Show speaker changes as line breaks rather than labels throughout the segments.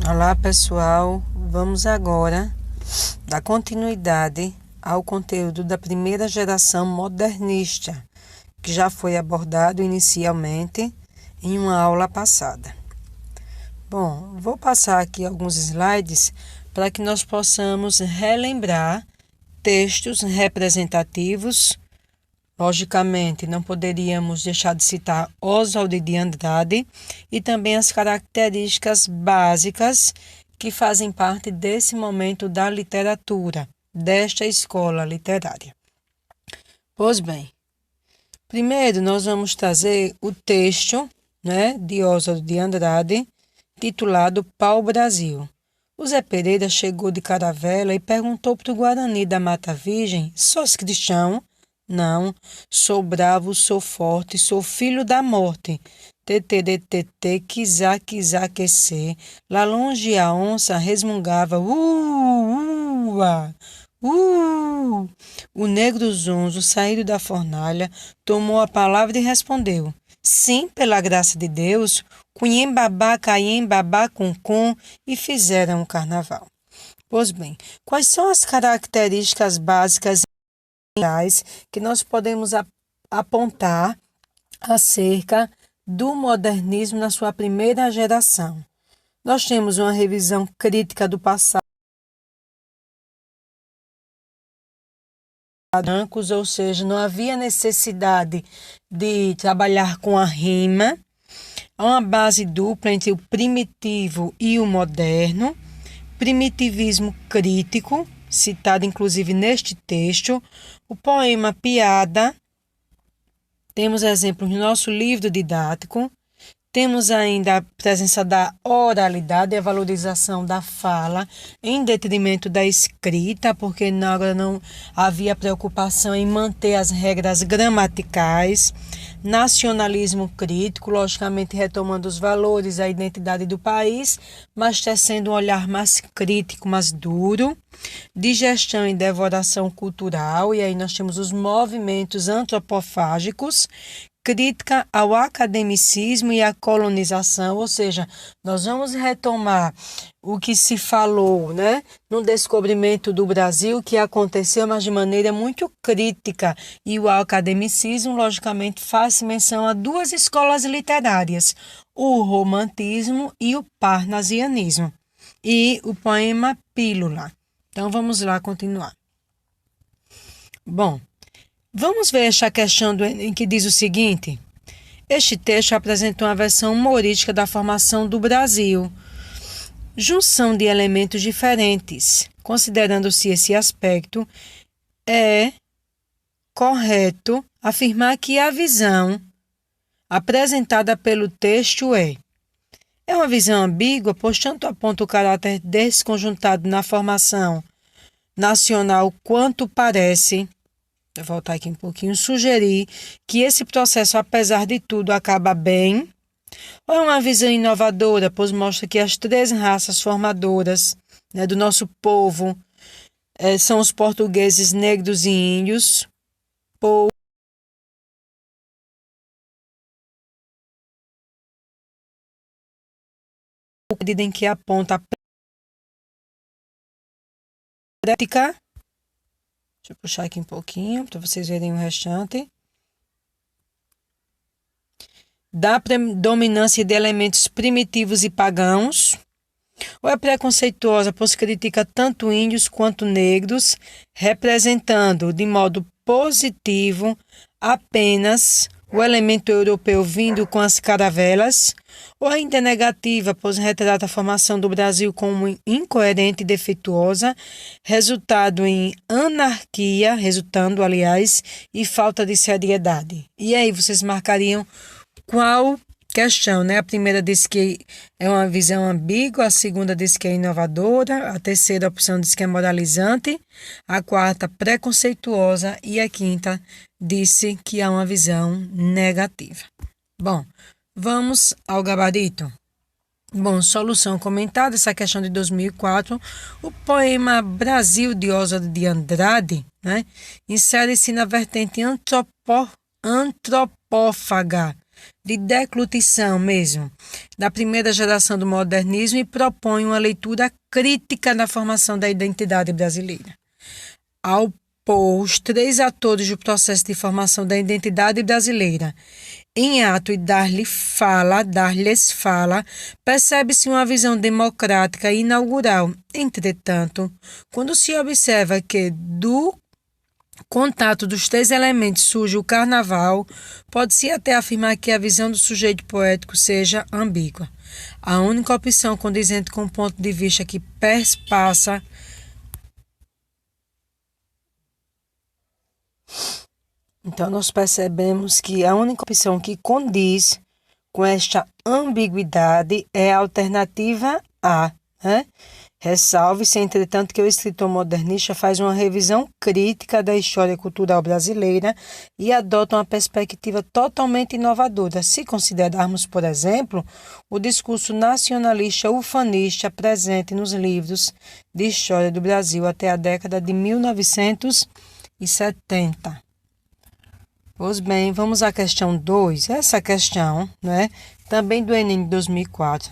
Olá pessoal, vamos agora dar continuidade ao conteúdo da primeira geração modernista, que já foi abordado inicialmente em uma aula passada. Bom, vou passar aqui alguns slides para que nós possamos relembrar textos representativos. Logicamente, não poderíamos deixar de citar Oswald de Andrade e também as características básicas que fazem parte desse momento da literatura, desta escola literária. Pois bem, primeiro nós vamos trazer o texto, de Oswald de Andrade, titulado Pau-Brasil. O Zé Pereira chegou de caravela e perguntou para o Guarani da Mata Virgem: "Sós cristão?" "Não, sou bravo, sou forte, sou filho da morte. Teteretete, quizá, quecer. Lá longe a onça resmungava, ua, O negro zonzo, saído da fornalha, tomou a palavra e respondeu: "Sim, pela graça de Deus, cunhém-babá, caiem-babá, cum, e fizeram o carnaval." Pois bem, quais são as características básicas que nós podemos apontar acerca do modernismo na sua primeira geração? Nós temos uma revisão crítica do passado, brancos, ou seja, não havia necessidade de trabalhar com a rima. Há uma base dupla entre o primitivo e o moderno, primitivismo crítico, citado inclusive neste texto, o poema Piada, temos exemplos no nosso livro didático, temos ainda a presença da oralidade e a valorização da fala em detrimento da escrita, porque agora não havia preocupação em manter as regras gramaticais, nacionalismo crítico, logicamente retomando os valores, a identidade do país, mas tecendo um olhar mais crítico, mais duro, digestão e devoração cultural, e aí nós temos os movimentos antropofágicos, crítica ao academicismo e à colonização, ou seja, nós vamos retomar o que se falou, no descobrimento do Brasil, que aconteceu, mas de maneira muito crítica, e o academicismo, logicamente, faz menção a duas escolas literárias, o romantismo e o parnasianismo, e o poema Pílula. Então, vamos lá continuar. Bom, vamos ver esta questão em que diz o seguinte: este texto apresenta uma versão humorística da formação do Brasil, junção de elementos diferentes. Considerando-se esse aspecto, é correto afirmar que a visão apresentada pelo texto é uma visão ambígua, pois tanto aponta o caráter desconjuntado na formação nacional quanto parece, vou voltar aqui um pouquinho, sugerir que esse processo, apesar de tudo, acaba bem, ou é uma visão inovadora, pois mostra que as três raças formadoras do nosso povo são os portugueses, negros e índios, em que aponta a prática. Deixa eu puxar aqui um pouquinho para vocês verem o restante. Da predominância de elementos primitivos e pagãos, ou é preconceituosa, pois critica tanto índios quanto negros, representando de modo positivo apenas o elemento europeu vindo com as caravelas, ou ainda negativa, pois retrata a formação do Brasil como incoerente e defeituosa, resultando, aliás, e falta de seriedade. E aí, vocês marcariam qual questão, A primeira diz que é uma visão ambígua, a segunda diz que é inovadora, a terceira opção diz que é moralizante, a quarta preconceituosa e a quinta disse que há uma visão negativa. Bom, vamos ao gabarito. Bom, solução comentada, essa questão de 2004, o poema Brasil de Oswald de Andrade, insere-se na vertente antropófaga de declutição mesmo, da primeira geração do modernismo e propõe uma leitura crítica da formação da identidade brasileira. Ao pôr os três atores do processo de formação da identidade brasileira em ato e dar-lhes fala, percebe-se uma visão democrática e inaugural. Entretanto, quando se observa que do contato dos três elementos surge o carnaval, pode-se até afirmar que a visão do sujeito poético seja ambígua. A única opção condizente com o ponto de vista que perspassa Então, nós percebemos que a única opção que condiz com esta ambiguidade é a alternativa A, né? Ressalve-se, entretanto, que o escritor modernista faz uma revisão crítica da história cultural brasileira e adota uma perspectiva totalmente inovadora, se considerarmos, por exemplo, o discurso nacionalista ufanista presente nos livros de história do Brasil até a década de 1970. Pois bem, vamos à questão 2. Essa questão, né, também do Enem de 2004,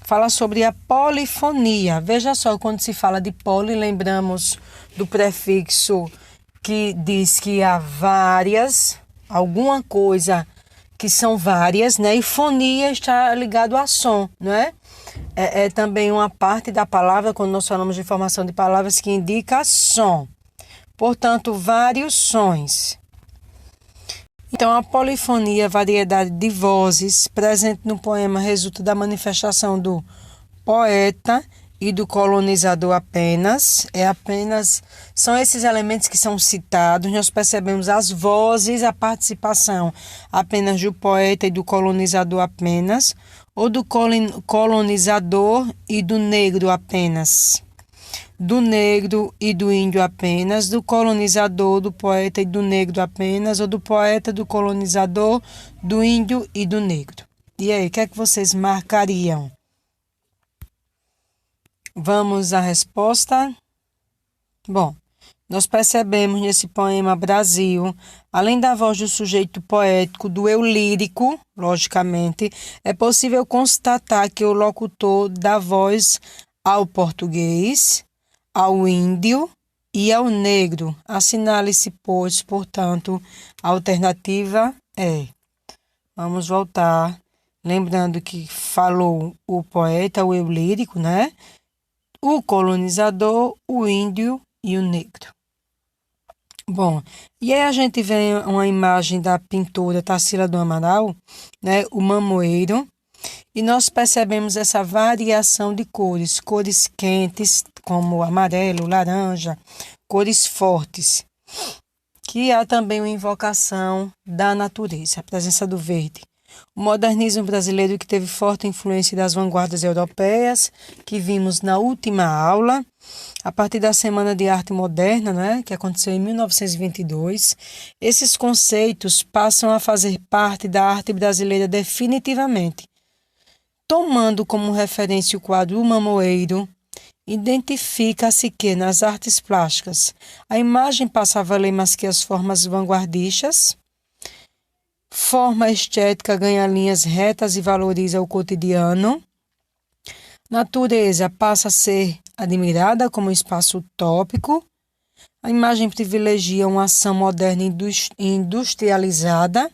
fala sobre a polifonia. Veja só, quando se fala de poli, lembramos do prefixo que diz que há várias, alguma coisa que são várias, né? E fonia está ligado a som, né? É também uma parte da palavra, quando nós falamos de formação de palavras, que indica som. Portanto, vários sons. Então, a polifonia, a variedade de vozes presente no poema, resulta da manifestação do poeta e do colonizador apenas. São esses elementos que são citados. Nós percebemos as vozes, a participação apenas do poeta e do colonizador apenas, ou do colonizador e do negro apenas, do negro e do índio apenas, do colonizador, do poeta e do negro apenas, ou do poeta, do colonizador, do índio e do negro. E aí, o que é que vocês marcariam? Vamos à resposta? Bom, nós percebemos nesse poema Brasil, além da voz do sujeito poético, do eu lírico, logicamente, é possível constatar que o locutor dá voz ao português, ao índio e ao negro. Assinale-se, pois, portanto, a alternativa é. Vamos voltar, lembrando que falou o poeta, o eu lírico, né? O colonizador, o índio e o negro. Bom, e aí a gente vê uma imagem da pintora Tarsila do Amaral, né? O Mamoeiro, e nós percebemos essa variação de cores quentes, como amarelo, laranja, cores fortes, que há também uma invocação da natureza, a presença do verde. O modernismo brasileiro, que teve forte influência das vanguardas europeias, que vimos na última aula, a partir da Semana de Arte Moderna, né, que aconteceu em 1922, esses conceitos passam a fazer parte da arte brasileira definitivamente. Tomando como referência o quadro O Mamoeiro, identifica-se que, nas artes plásticas, a imagem passa a valer mais que as formas vanguardistas, forma estética ganha linhas retas e valoriza o cotidiano, natureza passa a ser admirada como espaço utópico, a imagem privilegia uma ação moderna industrializada,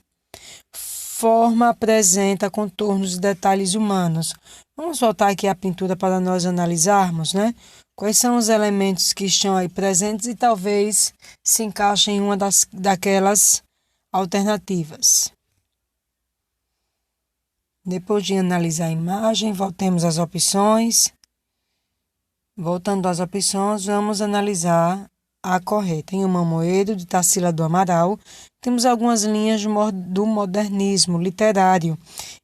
forma apresenta contornos e detalhes humanos. Vamos voltar aqui à pintura para nós analisarmos, né? Quais são os elementos que estão aí presentes e talvez se encaixem em uma daquelas alternativas. Depois de analisar a imagem, voltemos às opções. Voltando às opções, vamos analisar a correta. Em O Mamoeiro, de Tarsila do Amaral, temos algumas linhas do modernismo literário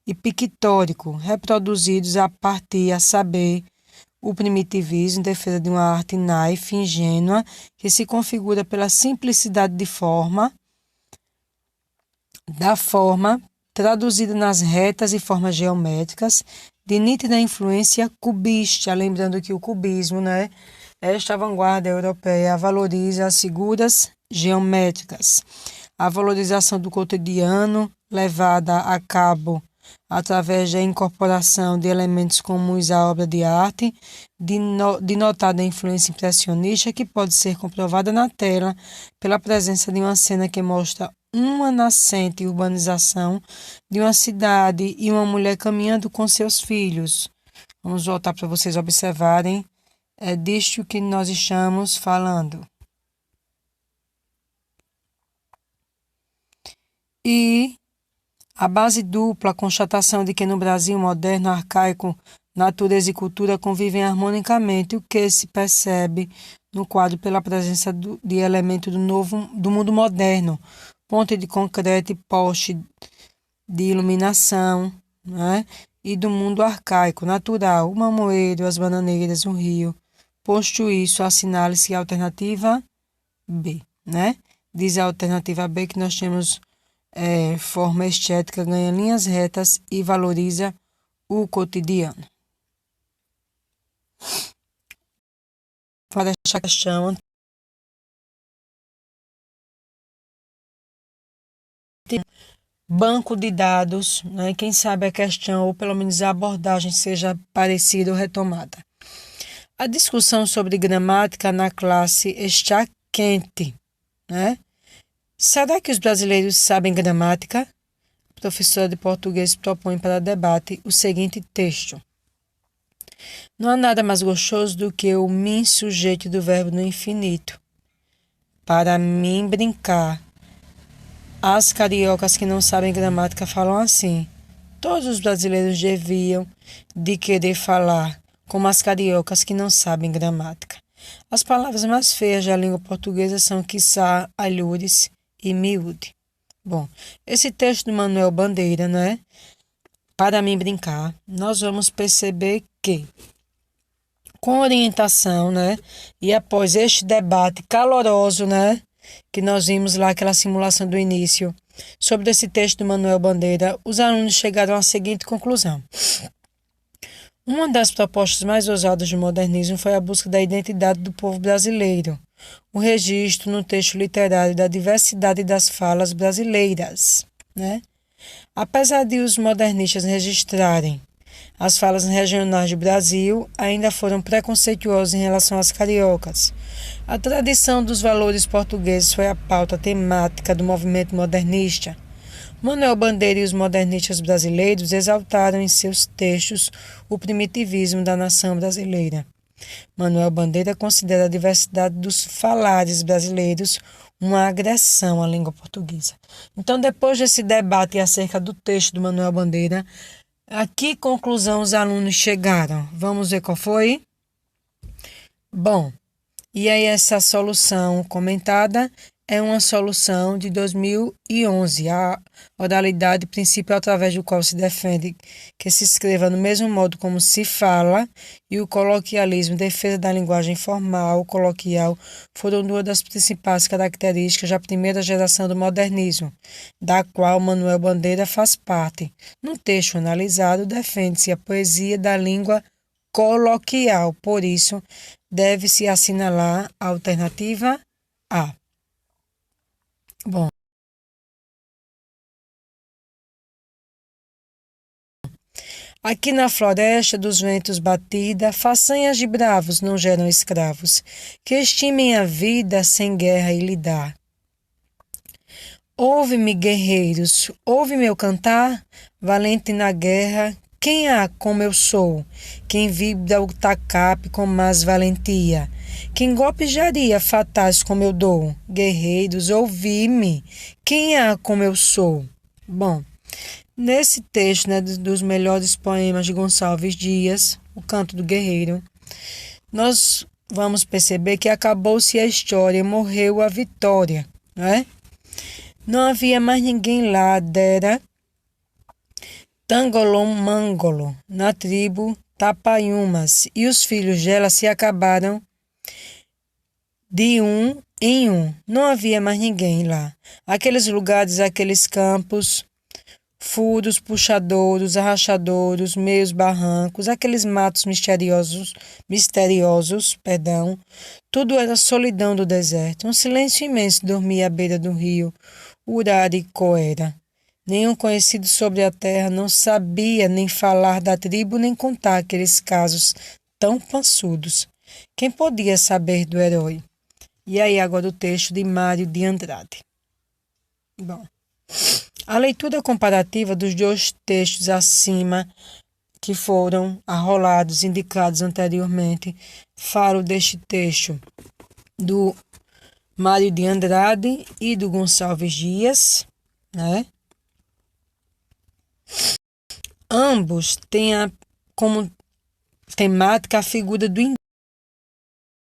e pictórico, reproduzidos a partir, a saber, o primitivismo em defesa de uma arte naif, ingênua, que se configura pela simplicidade de forma, traduzida nas retas e formas geométricas, de nítida influência cubista, lembrando que o cubismo, né, esta vanguarda europeia valoriza as figuras geométricas, a valorização do cotidiano levada a cabo através da incorporação de elementos comuns à obra de arte, de notada influência impressionista, que pode ser comprovada na tela pela presença de uma cena que mostra uma nascente urbanização de uma cidade e uma mulher caminhando com seus filhos. Vamos voltar para vocês observarem. É disto que nós estamos falando. E a base dupla, a constatação de que no Brasil moderno, arcaico, natureza e cultura convivem harmonicamente, o que se percebe no quadro pela presença de elementos do mundo moderno, ponte de concreto e poste de iluminação, né? E do mundo arcaico, natural, o mamoeiro, as bananeiras, o rio. Posto isso, assinale-se a alternativa B, né? Diz a alternativa B que nós temos forma estética, ganha linhas retas e valoriza o cotidiano. Para esta questão, banco de dados, né? Quem sabe a questão, ou pelo menos a abordagem, seja parecida ou retomada. A discussão sobre gramática na classe está quente, né? Será que os brasileiros sabem gramática? A professora de português propõe para debate o seguinte texto. Não há nada mais gostoso do que o mim sujeito do verbo no infinito. Para mim brincar. As cariocas que não sabem gramática falam assim. Todos os brasileiros deviam de querer falar como as cariocas que não sabem gramática. As palavras mais feias da língua portuguesa são quiçá, alhures e miúde. Bom, esse texto do Manuel Bandeira, né? Para mim brincar, nós vamos perceber que, com orientação, né? E após este debate caloroso, né? Que nós vimos lá, aquela simulação do início, sobre esse texto do Manuel Bandeira, os alunos chegaram à seguinte conclusão. Uma das propostas mais ousadas do modernismo foi a busca da identidade do povo brasileiro, o registro no texto literário da diversidade das falas brasileiras, né? Apesar de os modernistas registrarem as falas regionais do Brasil, ainda foram preconceituosos em relação às cariocas. A tradição dos valores portugueses foi a pauta temática do movimento modernista. Manuel Bandeira e os modernistas brasileiros exaltaram em seus textos o primitivismo da nação brasileira. Manuel Bandeira considera a diversidade dos falares brasileiros uma agressão à língua portuguesa. Então, depois desse debate acerca do texto do Manuel Bandeira, a que conclusão os alunos chegaram? Vamos ver qual foi? Bom, e aí essa solução comentada é uma solução de 2011, a oralidade princípio através do qual se defende que se escreva no mesmo modo como se fala, e o coloquialismo, defesa da linguagem formal, coloquial, foram duas das principais características da primeira geração do modernismo, da qual Manuel Bandeira faz parte. No texto analisado, defende-se a poesia da língua coloquial, por isso, deve-se assinalar a alternativa A. Bom, aqui na floresta dos ventos batida, façanhas de bravos não geram escravos, que estimem a vida sem guerra e lidar. Ouve-me, guerreiros, ouve meu cantar, valente na guerra, quem há como eu sou? Quem vibra o tacape com mais valentia? Quem golpes de areia fatais como eu dou? Guerreiros, ouvi-me, quem há como eu sou? Bom, nesse texto, né, dos melhores poemas de Gonçalves Dias, O Canto do Guerreiro, nós vamos perceber que acabou-se a história, morreu a vitória, né? Não havia mais ninguém lá, dera Tangolom Mangolo, na tribo Tapaiumas, e os filhos dela se acabaram de um em um. Não havia mais ninguém lá. Aqueles lugares, aqueles campos, furos, puxadouros, arrachadouros, meios barrancos, aqueles matos misteriosos, tudo era solidão do deserto. Um silêncio imenso dormia à beira do rio Uraricoera. Nenhum conhecido sobre a terra não sabia nem falar da tribo, nem contar aqueles casos tão pançudos. Quem podia saber do herói? E aí agora o texto de Mário de Andrade. Bom, a leitura comparativa dos dois textos acima que foram arrolados, indicados anteriormente, falo deste texto do Mário de Andrade e do Gonçalves Dias, né? Ambos têm como temática a figura do indígena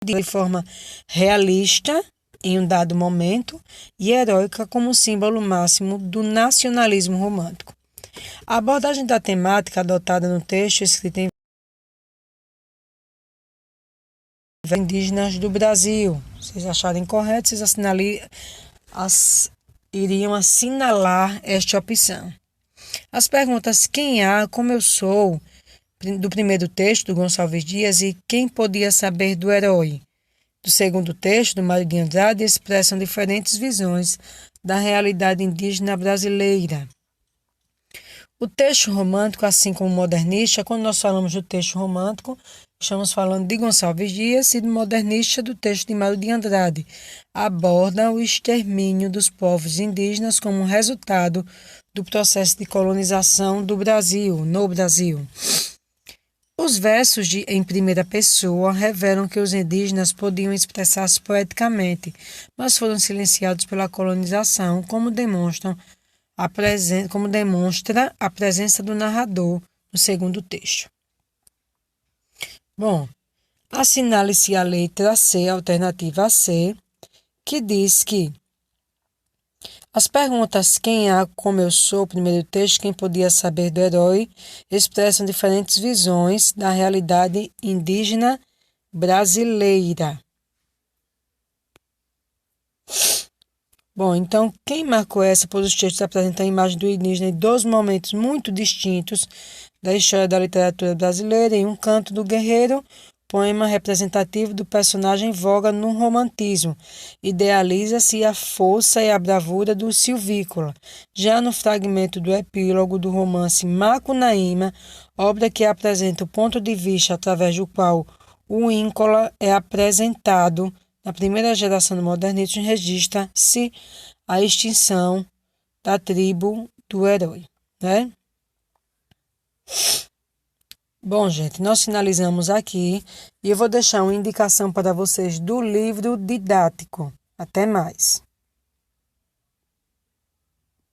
de forma realista em um dado momento e heróica como símbolo máximo do nacionalismo romântico. A abordagem da temática adotada no texto escrito em indígenas do Brasil. Vocês acharem correto, vocês iriam assinalar esta opção. As perguntas quem há, como eu sou, do primeiro texto do Gonçalves Dias e quem podia saber do herói, do segundo texto do Mário de Andrade, expressam diferentes visões da realidade indígena brasileira. O texto romântico, assim como o modernista, quando nós falamos do texto romântico, estamos falando de Gonçalves Dias e do modernista do texto de Mário de Andrade, aborda o extermínio dos povos indígenas como resultado do processo de colonização do Brasil, no Brasil. Os versos em primeira pessoa revelam que os indígenas podiam expressar-se poeticamente, mas foram silenciados pela colonização, como demonstra a presença do narrador no segundo texto. Bom, assinale-se a letra C, a alternativa C, que diz que as perguntas quem há, como eu sou, primeiro texto, quem podia saber do herói, expressam diferentes visões da realidade indígena brasileira. Bom, então, quem marcou essa, pois os textos apresentam a imagem do indígena em dois momentos muito distintos da história da literatura brasileira. Em Um Canto do Guerreiro, poema representativo do personagem em voga no romantismo, idealiza-se a força e a bravura do silvícola. Já no fragmento do epílogo do romance Macunaíma, obra que apresenta o ponto de vista através do qual o íncola é apresentado, na primeira geração do modernismo, registra-se a extinção da tribo do herói, né? Bom, gente, nós finalizamos aqui e eu vou deixar uma indicação para vocês do livro didático. Até mais!